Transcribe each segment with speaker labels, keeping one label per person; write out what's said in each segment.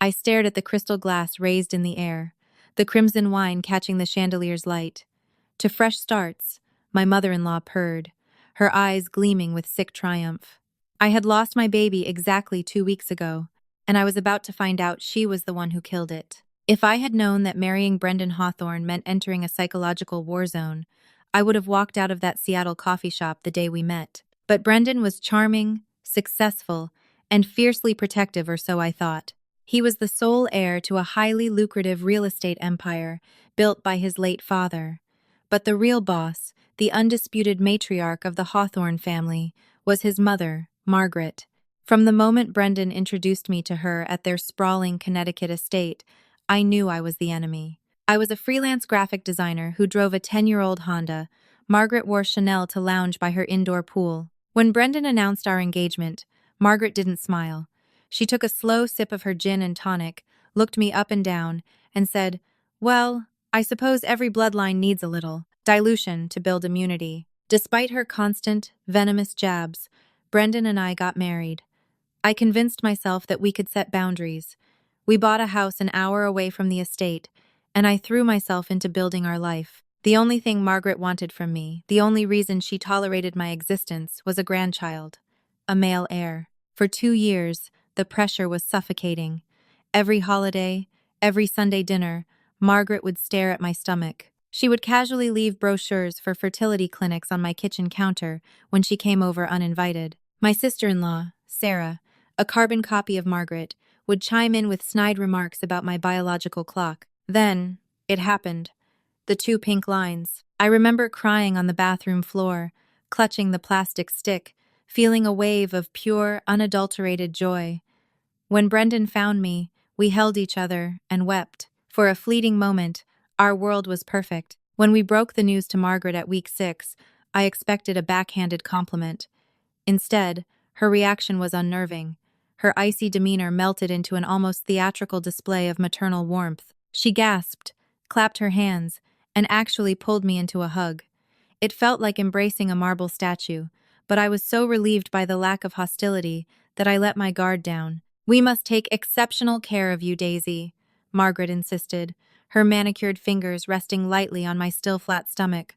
Speaker 1: I stared at the crystal glass raised in the air, the crimson wine catching the chandelier's light. To fresh starts, my mother-in-law purred, her eyes gleaming with sick triumph. I had lost my baby exactly 2 weeks ago, and I was about to find out she was the one who killed it. If I had known that marrying Brendan Hawthorne meant entering a psychological war zone, I would have walked out of that Seattle coffee shop the day we met. But Brendan was charming, successful, and fiercely protective, or so I thought. He was the sole heir to a highly lucrative real estate empire built by his late father. But the real boss, the undisputed matriarch of the Hawthorne family, was his mother, Margaret. From the moment Brendan introduced me to her at their sprawling Connecticut estate, I knew I was the enemy. I was a freelance graphic designer who drove a 10-year-old Honda. Margaret wore Chanel to lounge by her indoor pool. When Brendan announced our engagement, Margaret didn't smile. She took a slow sip of her gin and tonic, looked me up and down, and said, "Well, I suppose every bloodline needs a little dilution to build immunity." Despite her constant, venomous jabs, Brendan and I got married. I convinced myself that we could set boundaries. We bought a house an hour away from the estate, and I threw myself into building our life. The only thing Margaret wanted from me, the only reason she tolerated my existence, was a grandchild, a male heir. For 2 years, the pressure was suffocating. Every holiday, every Sunday dinner, Margaret would stare at my stomach. She would casually leave brochures for fertility clinics on my kitchen counter when she came over uninvited. My sister-in-law, Sarah, a carbon copy of Margaret, would chime in with snide remarks about my biological clock. Then, it happened. The 2 pink lines. I remember crying on the bathroom floor, clutching the plastic stick, feeling a wave of pure, unadulterated joy. When Brendan found me, we held each other and wept. For a fleeting moment, our world was perfect. When we broke the news to Margaret at week 6, I expected a backhanded compliment. Instead, her reaction was unnerving. Her icy demeanor melted into an almost theatrical display of maternal warmth. She gasped, clapped her hands, and actually pulled me into a hug. It felt like embracing a marble statue, but I was so relieved by the lack of hostility that I let my guard down. "We must take exceptional care of you, Daisy," Margaret insisted, her manicured fingers resting lightly on my still flat stomach.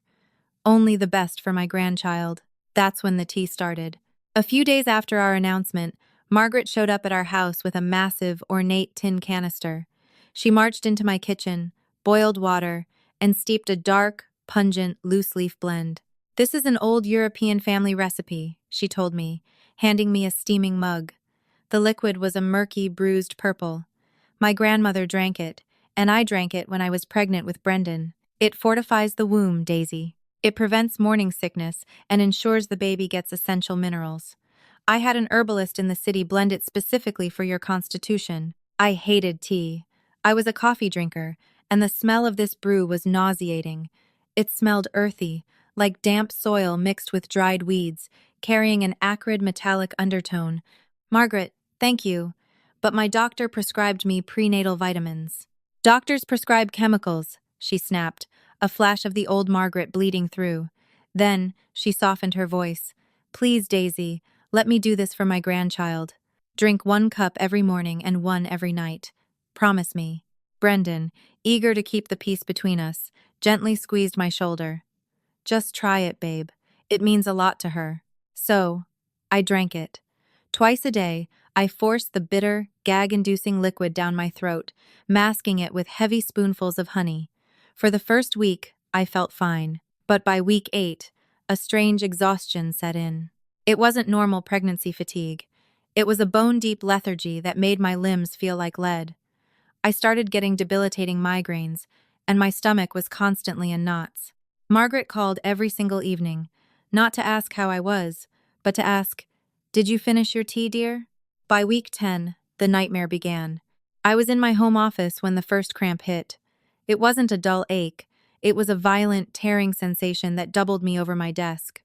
Speaker 1: "Only the best for my grandchild." That's when the tea started. A few days after our announcement, Margaret showed up at our house with a massive, ornate tin canister. She marched into my kitchen, boiled water, and steeped a dark, pungent, loose-leaf blend. "This is an old European family recipe," she told me, handing me a steaming mug. The liquid was a murky, bruised purple. My grandmother drank it, and I drank it when I was pregnant with Brendan. "It fortifies the womb, Daisy. It prevents morning sickness and ensures the baby gets essential minerals. I had an herbalist in the city blend it specifically for your constitution." I hated tea. I was a coffee drinker, and the smell of this brew was nauseating. It smelled earthy, like damp soil mixed with dried weeds, carrying an acrid metallic undertone. "Margaret, thank you, but my doctor prescribed me prenatal vitamins." "Doctors prescribe chemicals," she snapped, a flash of the old Margaret bleeding through. Then, she softened her voice. "Please, Daisy, let me do this for my grandchild. Drink 1 cup every morning and 1 every night. Promise me." Brendan, eager to keep the peace between us, gently squeezed my shoulder. "Just try it, babe. It means a lot to her." So, I drank it. Twice a day, I forced the bitter, gag-inducing liquid down my throat, masking it with heavy spoonfuls of honey. For the first week, I felt fine. But by week 8, a strange exhaustion set in. It wasn't normal pregnancy fatigue. It was a bone-deep lethargy that made my limbs feel like lead. I started getting debilitating migraines, and my stomach was constantly in knots. Margaret called every single evening, not to ask how I was, but to ask, "Did you finish your tea, dear?" By week 10, the nightmare began. I was in my home office when the first cramp hit. It wasn't a dull ache. It was a violent, tearing sensation that doubled me over my desk.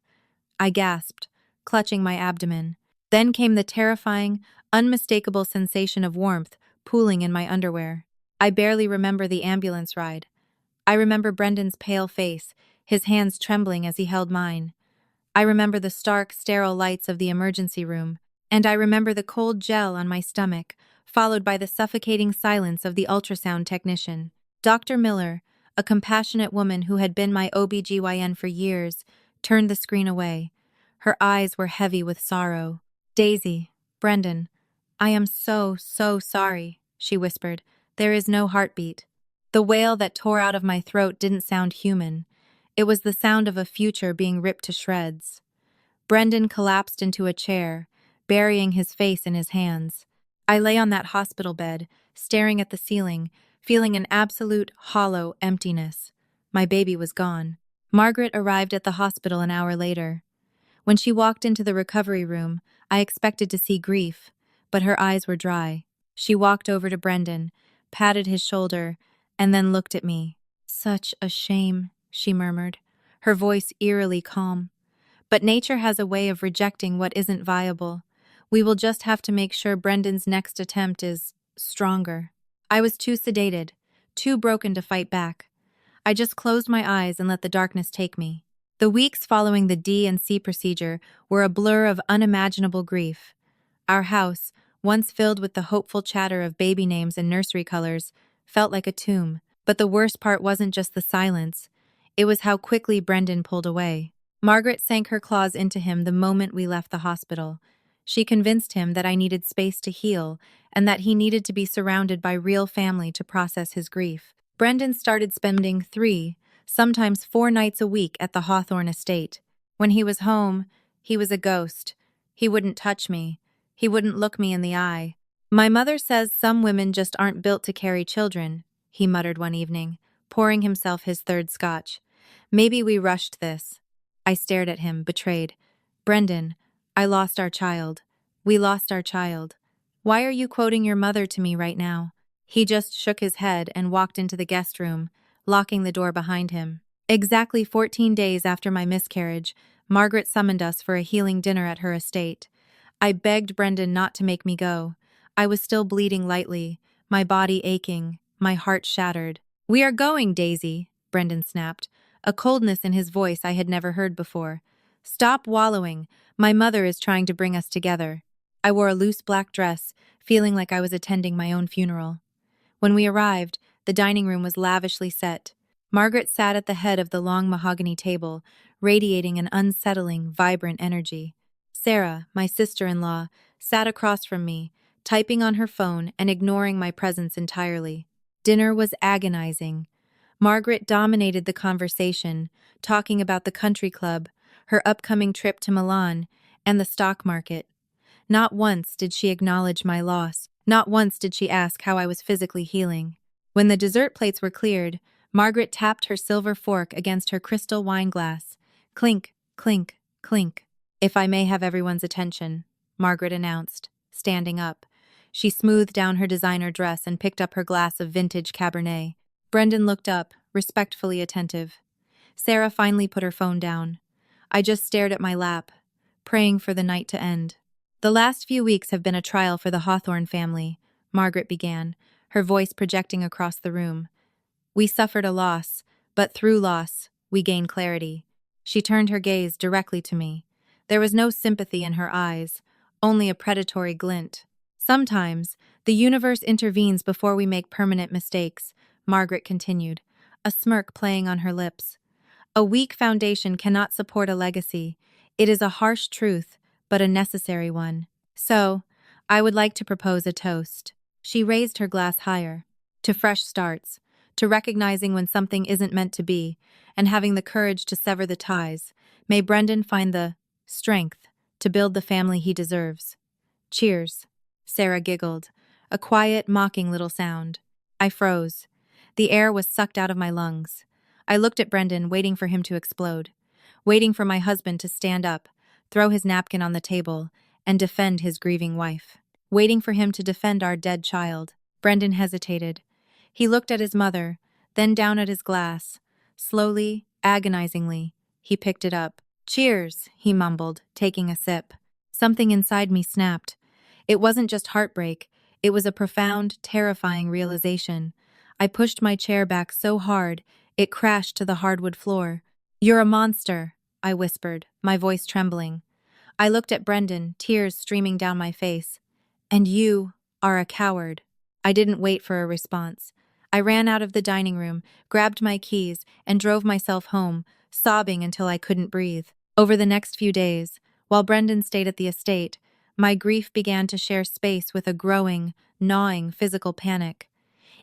Speaker 1: I gasped, clutching my abdomen. Then came the terrifying, unmistakable sensation of warmth pooling in my underwear. I barely remember the ambulance ride. I remember Brendan's pale face, his hands trembling as he held mine. I remember the stark, sterile lights of the emergency room, and I remember the cold gel on my stomach, followed by the suffocating silence of the ultrasound technician. Dr. Miller, a compassionate woman who had been my OBGYN for years, turned the screen away. Her eyes were heavy with sorrow. Daisy, Brendan, I am so sorry, she whispered. There is no heartbeat. The wail that tore out of my throat didn't sound human. It was the sound of a future being ripped to shreds. Brendan collapsed into a chair, burying his face in his hands. I lay on that hospital bed, staring at the ceiling, feeling an absolute, hollow emptiness. My baby was gone. Margaret arrived at the hospital an hour later. When she walked into the recovery room, I expected to see grief, but her eyes were dry. She walked over to Brendan, patted his shoulder, and then looked at me. "Such a shame," she murmured, her voice eerily calm. "But nature has a way of rejecting what isn't viable. We will just have to make sure Brendan's next attempt is stronger." I was too sedated, too broken to fight back. I just closed my eyes and let the darkness take me. The weeks following the D&C procedure were a blur of unimaginable grief. Our house, once filled with the hopeful chatter of baby names and nursery colors, felt like a tomb. But the worst part wasn't just the silence. It was how quickly Brendan pulled away. Margaret sank her claws into him the moment we left the hospital. She convinced him that I needed space to heal and that he needed to be surrounded by real family to process his grief. Brendan started spending 3, sometimes 4 nights a week at the Hawthorne estate. When he was home, he was a ghost. He wouldn't touch me. He wouldn't look me in the eye. "My mother says some women just aren't built to carry children," he muttered one evening, pouring himself his 3rd scotch. "Maybe we rushed this." I stared at him, betrayed. "Brendan, I lost our child. We lost our child. Why are you quoting your mother to me right now?" He just shook his head and walked into the guest room, locking the door behind him. Exactly 14 days after my miscarriage, Margaret summoned us for a healing dinner at her estate. I begged Brendan not to make me go. I was still bleeding lightly, my body aching, my heart shattered. "We are going, Daisy," Brendan snapped, a coldness in his voice I had never heard before. "Stop wallowing. My mother is trying to bring us together." I wore a loose black dress, feeling like I was attending my own funeral. When we arrived, the dining room was lavishly set. Margaret sat at the head of the long mahogany table, radiating an unsettling, vibrant energy. Sarah, my sister-in-law, sat across from me, typing on her phone and ignoring my presence entirely. Dinner was agonizing. Margaret dominated the conversation, talking about the country club, her upcoming trip to Milan, and the stock market. Not once did she acknowledge my loss. Not once did she ask how I was physically healing. When the dessert plates were cleared, Margaret tapped her silver fork against her crystal wine glass. Clink, clink, clink. "If I may have everyone's attention," Margaret announced, standing up. She smoothed down her designer dress and picked up her glass of vintage Cabernet. Brendan looked up, respectfully attentive. Sarah finally put her phone down. I just stared at my lap, praying for the night to end. "The last few weeks have been a trial for the Hawthorne family," Margaret began, her voice projecting across the room. "We suffered a loss, but through loss, we gained clarity." She turned her gaze directly to me. There was no sympathy in her eyes, only a predatory glint. "Sometimes, the universe intervenes before we make permanent mistakes," Margaret continued, a smirk playing on her lips. "A weak foundation cannot support a legacy. It is a harsh truth, but a necessary one. So, I would like to propose a toast." She raised her glass higher. "To fresh starts, to recognizing when something isn't meant to be, and having the courage to sever the ties. May Brendan find the strength to build the family he deserves. Cheers." Sarah giggled, a quiet, mocking little sound. I froze. The air was sucked out of my lungs. I looked at Brendan, waiting for him to explode, waiting for my husband to stand up, throw his napkin on the table, and defend his grieving wife. Waiting for him to defend our dead child. Brendan hesitated. He looked at his mother, then down at his glass. Slowly, agonizingly, he picked it up. "Cheers," he mumbled, taking a sip. Something inside me snapped. It wasn't just heartbreak. It was a profound, terrifying realization. I pushed my chair back so hard, it crashed to the hardwood floor. "You're a monster," I whispered, my voice trembling. I looked at Brendan, tears streaming down my face. "And you," are a coward." I didn't wait for a response. I ran out of the dining room, grabbed my keys, and drove myself home, sobbing until I couldn't breathe. Over the next few days, while Brendan stayed at the estate, my grief began to share space with a growing, gnawing physical panic.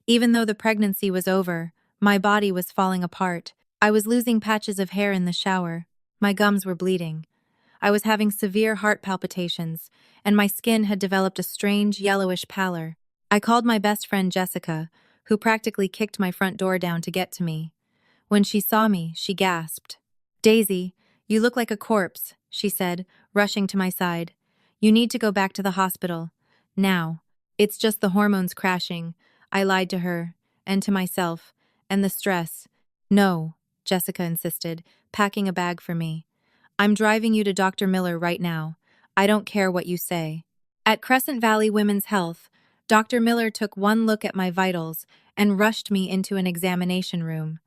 Speaker 1: Even though the pregnancy was over, my body was falling apart. I was losing patches of hair in the shower. My gums were bleeding. I was having severe heart palpitations, and my skin had developed a strange yellowish pallor. I called my best friend Jessica, who practically kicked my front door down to get to me. When she saw me, she gasped. "Daisy, you look like a corpse," she said, rushing to my side. "You need to go back to the hospital. Now." "It's just the hormones crashing," I lied to her, and to myself, and the stress. "No," Jessica insisted, packing a bag for me. "I'm driving you to Dr. Miller right now. I don't care what you say." At Crescent Valley Women's Health, Dr. Miller took one look at my vitals and rushed me into an examination room.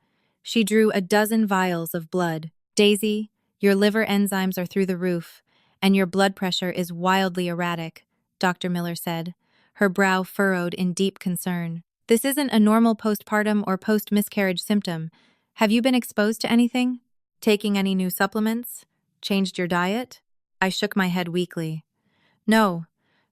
Speaker 1: She drew a dozen vials of blood. "Daisy, your liver enzymes are through the roof, and your blood pressure is wildly erratic," Dr. Miller said, her brow furrowed in deep concern. "This isn't a normal postpartum or post-miscarriage symptom. Have you been exposed to anything? Taking any new supplements? Changed your diet?" I shook my head weakly. "No,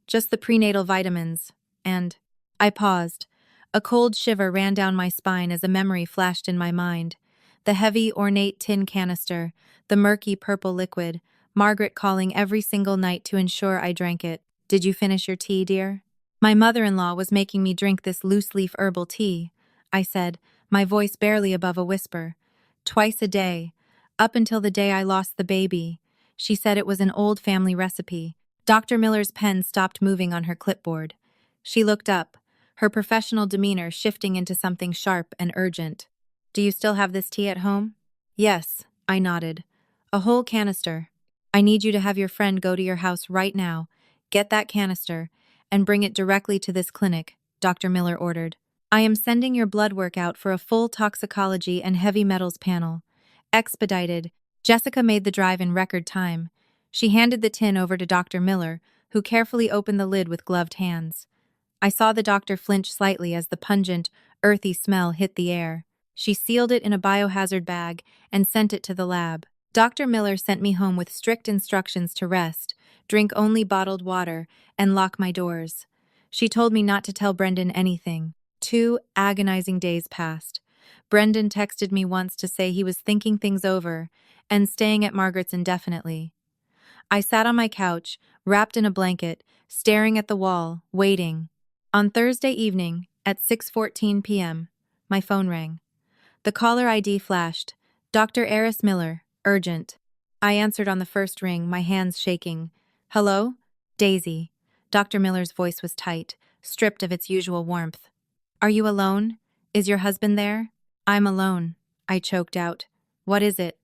Speaker 1: just the prenatal vitamins. And—" I paused. A cold shiver ran down my spine as a memory flashed in my mind. The heavy, ornate tin canister, the murky purple liquid, Margaret calling every single night to ensure I drank it. "Did you finish your tea, dear?" "My mother-in-law was making me drink this loose-leaf herbal tea," I said, my voice barely above a whisper. "Twice a day, up until the day I lost the baby. She said it was an old family recipe." Dr. Miller's pen stopped moving on her clipboard. She looked up, her professional demeanor shifting into something sharp and urgent. "Do you still have this tea at home?" "Yes," I nodded. "A whole canister. I need you to have your friend go to your house right now, get that canister, and bring it directly to this clinic," Dr. Miller ordered. "I am sending your blood work out for a full toxicology and heavy metals panel. Expedited." Jessica made the drive in record time. She handed the tin over to Dr. Miller, who carefully opened the lid with gloved hands. I saw the doctor flinch slightly as the pungent, earthy smell hit the air. She sealed it in a biohazard bag and sent it to the lab. Dr. Miller sent me home with strict instructions to rest, drink only bottled water, and lock my doors. She told me not to tell Brendan anything. 2 agonizing days passed. Brendan texted me once to say he was thinking things over and staying at Margaret's indefinitely. I sat on my couch, wrapped in a blanket, staring at the wall, waiting. On Thursday evening, at 6:14 p.m., my phone rang. The caller ID flashed. "Dr. Eris Miller, urgent." I answered on the first ring, my hands shaking. "Hello? Daisy." Dr. Miller's voice was tight, stripped of its usual warmth. "Are you alone? Is your husband there?" "I'm alone," I choked out. "What is it?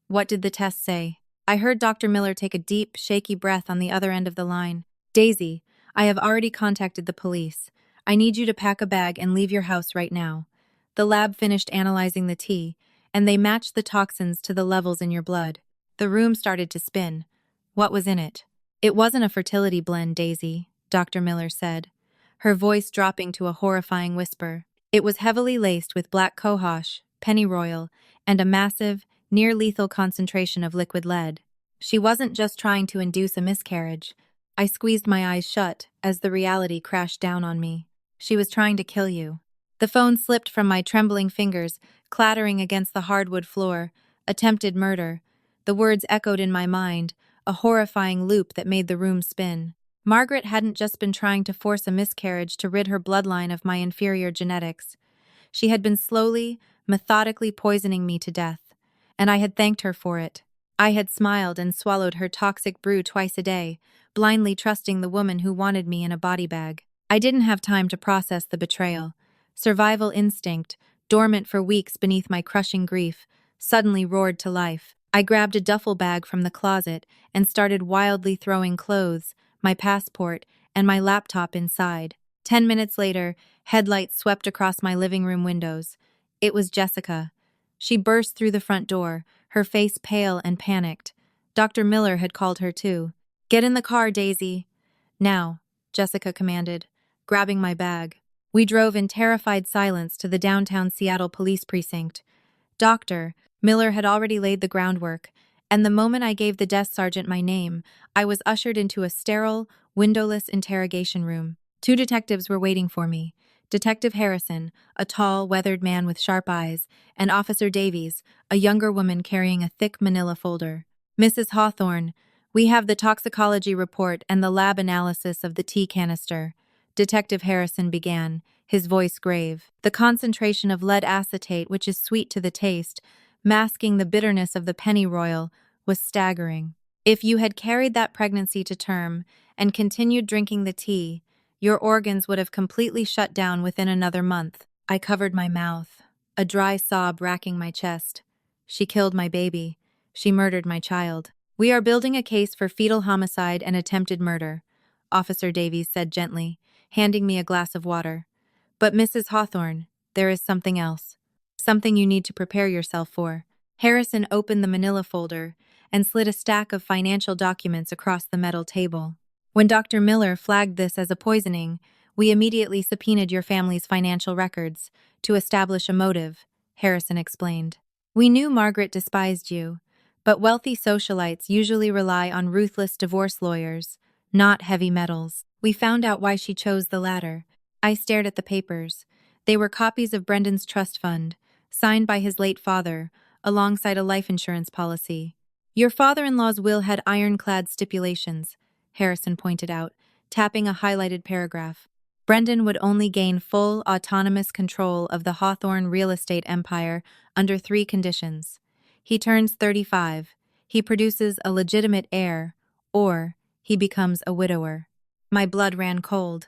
Speaker 1: What did the test say?" I heard Dr. Miller take a deep, shaky breath on the other end of the line. "Daisy, I have already contacted the police. I need you to pack a bag and leave your house right now. The lab finished analyzing the tea, and they matched the toxins to the levels in your blood." The room started to spin. What was in it? "It wasn't a fertility blend, Daisy," Dr. Miller said, her voice dropping to a horrifying whisper. "It was heavily laced with black cohosh, pennyroyal, and a massive, near-lethal concentration of liquid lead. She wasn't just trying to induce a miscarriage." I squeezed my eyes shut as the reality crashed down on me. "She was trying to kill you." The phone slipped from my trembling fingers, clattering against the hardwood floor. "Attempted murder." The words echoed in my mind, a horrifying loop that made the room spin. Margaret hadn't just been trying to force a miscarriage to rid her bloodline of my inferior genetics. She had been slowly, methodically poisoning me to death, and I had thanked her for it. I had smiled and swallowed her toxic brew twice a day, blindly trusting the woman who wanted me in a body bag. I didn't have time to process the betrayal. Survival instinct, dormant for weeks beneath my crushing grief, suddenly roared to life. I grabbed a duffel bag from the closet and started wildly throwing clothes, my passport, and my laptop inside. 10 minutes later, headlights swept across my living room windows. It was Jessica. She burst through the front door, her face pale and panicked. Dr. Miller had called her too. "Get in the car, Daisy." "Now," Jessica commanded. grabbing my bag. We drove in terrified silence to the downtown Seattle police precinct. Dr. Miller had already laid the groundwork, and the moment I gave the desk sergeant my name, I was ushered into a sterile, windowless interrogation room. Two detectives were waiting for me. Detective Harrison, a tall, weathered man with sharp eyes, and Officer Davies, a younger woman carrying a thick manila folder. Mrs. Hawthorne, we have the toxicology report and the lab analysis of the tea canister. Detective Harrison began, his voice grave. The concentration of lead acetate, which is sweet to the taste, masking the bitterness of the pennyroyal, was staggering. If you had carried that pregnancy to term and continued drinking the tea, your organs would have completely shut down within another month. I covered my mouth, a dry sob racking my chest. She killed my baby. She murdered my child. We are building a case for fetal homicide and attempted murder, Officer Davies said gently, handing me a glass of water. But Mrs. Hawthorne, there is something else. Something you need to prepare yourself for. Harrison opened the manila folder and slid a stack of financial documents across the metal table. When Dr. Miller flagged this as a poisoning, we immediately subpoenaed your family's financial records to establish a motive, Harrison explained. We knew Margaret despised you, but wealthy socialites usually rely on ruthless divorce lawyers, not heavy metals. We found out why she chose the latter. I stared at the papers. They were copies of Brendan's trust fund, signed by his late father, alongside a life insurance policy. Your father-in-law's will had ironclad stipulations, Harrison pointed out, tapping a highlighted paragraph. Brendan would only gain full, autonomous control of the Hawthorne real estate empire under 3 conditions. He turns 35, he produces a legitimate heir, or he becomes a widower. My blood ran cold.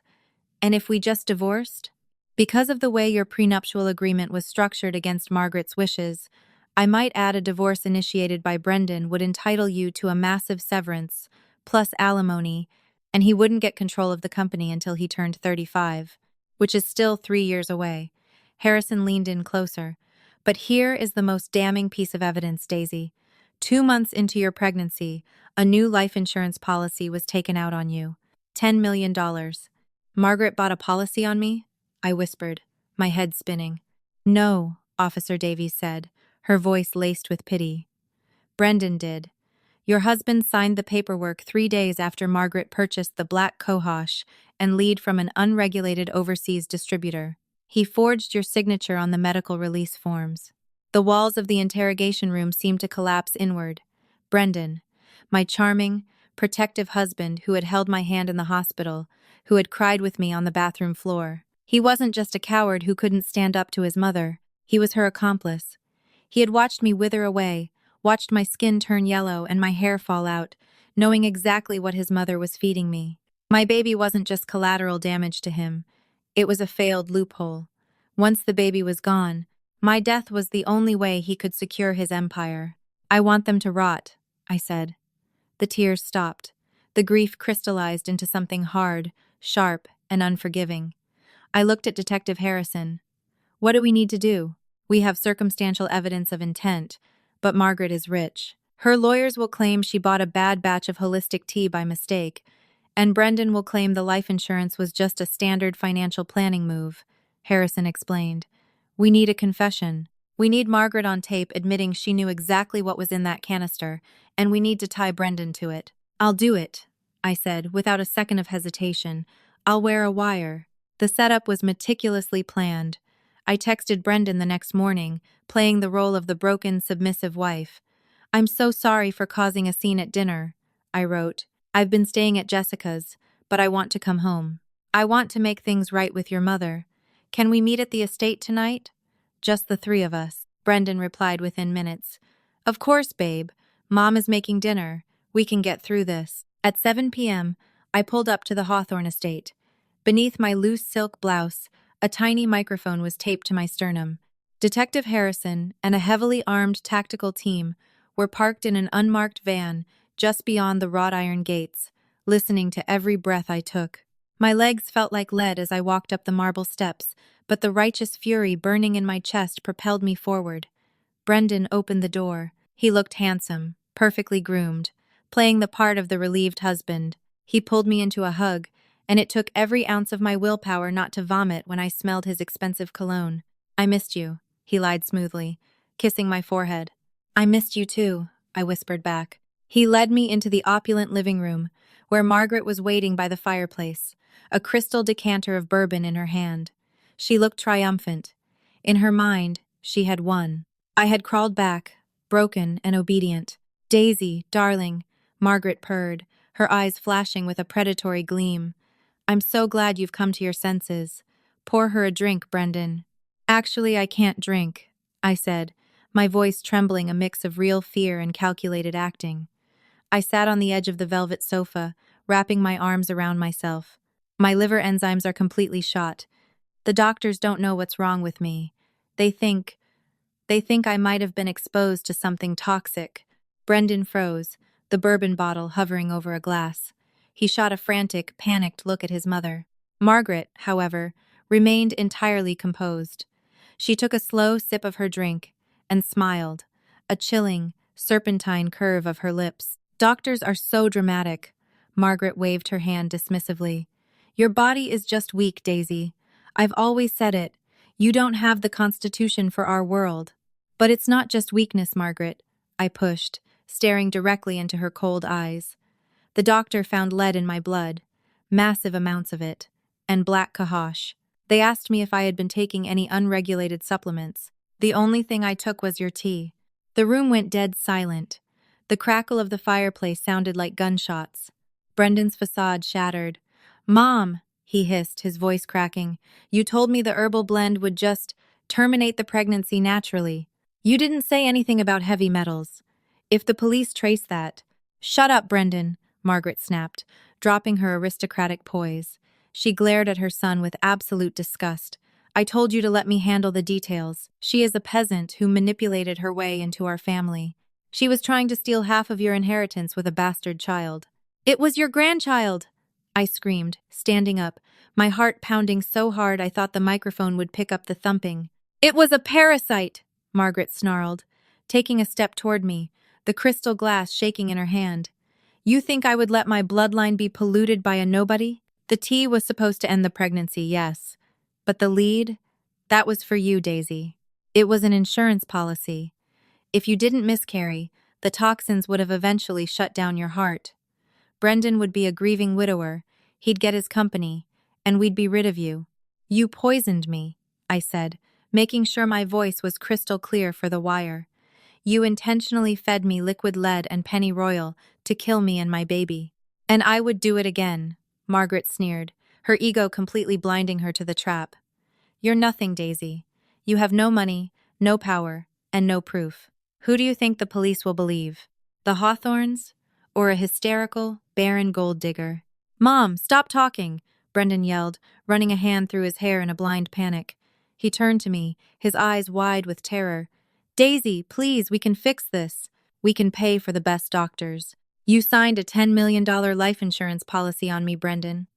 Speaker 1: And if we just divorced? Because of the way your prenuptial agreement was structured against Margaret's wishes, I might add a divorce initiated by Brendan would entitle you to a massive severance, plus alimony, and he wouldn't get control of the company until he turned 35, which is still 3 years away. Harrison leaned in closer. But here is the most damning piece of evidence, Daisy. 2 months into your pregnancy, a new life insurance policy was taken out on you. $10 million. Margaret bought a policy on me? I whispered, my head spinning. No, Officer Davies said, her voice laced with pity. Brendan did. Your husband signed the paperwork 3 days after Margaret purchased the black cohosh and lead from an unregulated overseas distributor. He forged your signature on the medical release forms. The walls of the interrogation room seemed to collapse inward. Brendan, my charming, protective husband who had held my hand in the hospital, who had cried with me on the bathroom floor. He wasn't just a coward who couldn't stand up to his mother. He was her accomplice. He had watched me wither away, watched my skin turn yellow and my hair fall out, knowing exactly what his mother was feeding me. My baby wasn't just collateral damage to him. It was a failed loophole. Once the baby was gone, my death was the only way he could secure his empire. I want them to rot, I said. The tears stopped. The grief crystallized into something hard, sharp, and unforgiving. I looked at Detective Harrison. What do we need to do? We have circumstantial evidence of intent, but Margaret is rich. Her lawyers will claim she bought a bad batch of holistic tea by mistake, and Brendan will claim the life insurance was just a standard financial planning move, Harrison explained. We need a confession. We need Margaret on tape admitting she knew exactly what was in that canister, and we need to tie Brendan to it. I'll do it, I said, without a second of hesitation. I'll wear a wire. The setup was meticulously planned. I texted Brendan the next morning, playing the role of the broken, submissive wife. I'm so sorry for causing a scene at dinner, I wrote. I've been staying at Jessica's, but I want to come home. I want to make things right with your mother. Can we meet at the estate tonight? Just the 3 of us, Brendan replied within minutes. Of course, babe. Mom is making dinner. We can get through this. At 7 p.m., I pulled up to the Hawthorne estate. Beneath my loose silk blouse, a tiny microphone was taped to my sternum. Detective Harrison and a heavily armed tactical team were parked in an unmarked van just beyond the wrought iron gates, listening to every breath I took. My legs felt like lead as I walked up the marble steps, but the righteous fury burning in my chest propelled me forward. Brendan opened the door. He looked handsome, perfectly groomed, playing the part of the relieved husband. He pulled me into a hug, and it took every ounce of my willpower not to vomit when I smelled his expensive cologne. I missed you, he lied smoothly, kissing my forehead. I missed you too, I whispered back. He led me into the opulent living room, where Margaret was waiting by the fireplace, a crystal decanter of bourbon in her hand. She looked triumphant. In her mind, she had won. I had crawled back, broken and obedient. Daisy, darling, Margaret purred, her eyes flashing with a predatory gleam. I'm so glad you've come to your senses. Pour her a drink, Brendan. Actually, I can't drink, I said, my voice trembling a mix of real fear and calculated acting. I sat on the edge of the velvet sofa, wrapping my arms around myself. My liver enzymes are completely shot. The doctors don't know what's wrong with me. They think I might have been exposed to something toxic. Brendan froze, the bourbon bottle hovering over a glass. He shot a frantic, panicked look at his mother. Margaret, however, remained entirely composed. She took a slow sip of her drink and smiled, a chilling, serpentine curve of her lips. Doctors are so dramatic. Margaret waved her hand dismissively. Your body is just weak, Daisy. I've always said it. You don't have the constitution for our world. But it's not just weakness, Margaret, I pushed, staring directly into her cold eyes. The doctor found lead in my blood, massive amounts of it, and black cohosh. They asked me if I had been taking any unregulated supplements. The only thing I took was your tea. The room went dead silent. The crackle of the fireplace sounded like gunshots. Brendan's facade shattered. Mom, he hissed, his voice cracking, you told me the herbal blend would just terminate the pregnancy naturally. You didn't say anything about heavy metals. If the police trace that— Shut up, Brendan, Margaret snapped, dropping her aristocratic poise. She glared at her son with absolute disgust. I told you to let me handle the details. She is a peasant who manipulated her way into our family. She was trying to steal half of your inheritance with a bastard child. It was your grandchild! I screamed, standing up, my heart pounding so hard I thought the microphone would pick up the thumping. It was a parasite, Margaret snarled, taking a step toward me, the crystal glass shaking in her hand. You think I would let my bloodline be polluted by a nobody? The tea was supposed to end the pregnancy, yes. But the lead? That was for you, Daisy. It was an insurance policy. If you didn't miscarry, the toxins would have eventually shut down your heart. Brendan would be a grieving widower, he'd get his company, and we'd be rid of you. You poisoned me, I said, making sure my voice was crystal clear for the wire. You intentionally fed me liquid lead and pennyroyal to kill me and my baby. And I would do it again, Margaret sneered, her ego completely blinding her to the trap. You're nothing, Daisy. You have no money, no power, and no proof. Who do you think the police will believe? The Hawthorns? Or a hysterical, barren gold digger? Mom, stop talking, Brendan yelled, running a hand through his hair in a blind panic. He turned to me, his eyes wide with terror. Daisy, please, we can fix this. We can pay for the best doctors. You signed a $10 million life insurance policy on me, Brendan,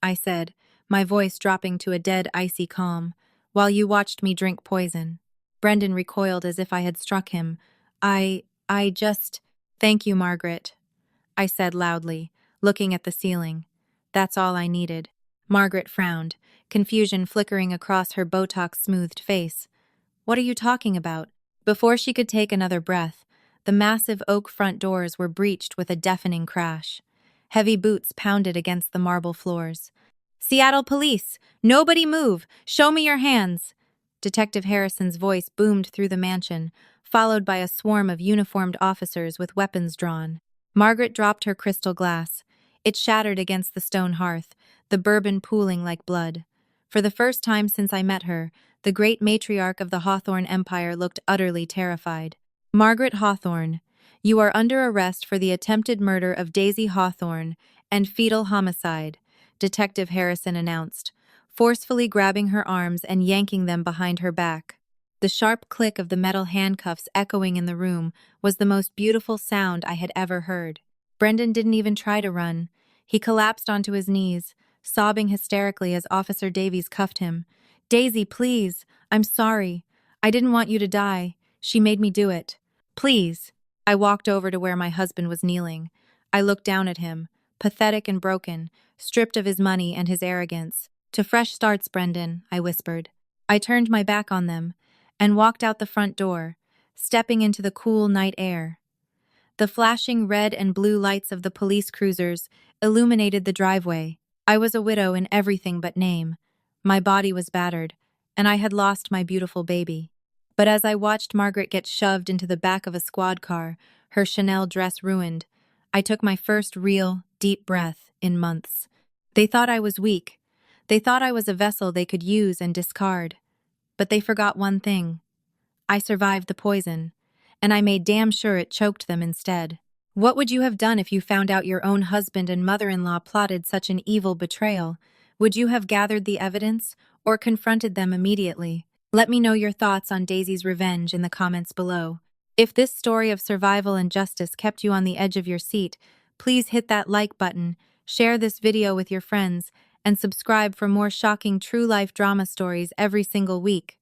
Speaker 1: I said, my voice dropping to a dead, icy calm, while you watched me drink poison. Brendan recoiled as if I had struck him. I just— Thank you, Margaret, I said loudly, looking at the ceiling. That's all I needed. Margaret frowned, confusion flickering across her Botox-smoothed face. What are you talking about? Before she could take another breath, the massive oak front doors were breached with a deafening crash. Heavy boots pounded against the marble floors. Seattle Police! Nobody move! Show me your hands! Detective Harrison's voice boomed through the mansion, followed by a swarm of uniformed officers with weapons drawn. Margaret dropped her crystal glass. It shattered against the stone hearth, the bourbon pooling like blood. For the first time since I met her, the great matriarch of the Hawthorne Empire looked utterly terrified. Margaret Hawthorne, you are under arrest for the attempted murder of Daisy Hawthorne and fetal homicide, Detective Harrison announced, forcefully grabbing her arms and yanking them behind her back. The sharp click of the metal handcuffs echoing in the room was the most beautiful sound I had ever heard. Brendan didn't even try to run. He collapsed onto his knees, sobbing hysterically as Officer Davies cuffed him. Daisy, please. I'm sorry. I didn't want you to die. She made me do it. Please. I walked over to where my husband was kneeling. I looked down at him, pathetic and broken, stripped of his money and his arrogance. To fresh starts, Brendan, I whispered. I turned my back on them and walked out the front door, stepping into the cool night air. The flashing red and blue lights of the police cruisers illuminated the driveway. I was a widow in everything but name. My body was battered, and I had lost my beautiful baby. But as I watched Margaret get shoved into the back of a squad car, her Chanel dress ruined, I took my first real, deep breath in months. They thought I was weak. They thought I was a vessel they could use and discard. But they forgot one thing. I survived the poison, and I made damn sure it choked them instead. What would you have done if you found out your own husband and mother-in-law plotted such an evil betrayal? Would you have gathered the evidence or confronted them immediately? Let me know your thoughts on Daisy's revenge in the comments below. If this story of survival and justice kept you on the edge of your seat, please hit that like button, share this video with your friends, and subscribe for more shocking true-life drama stories every single week.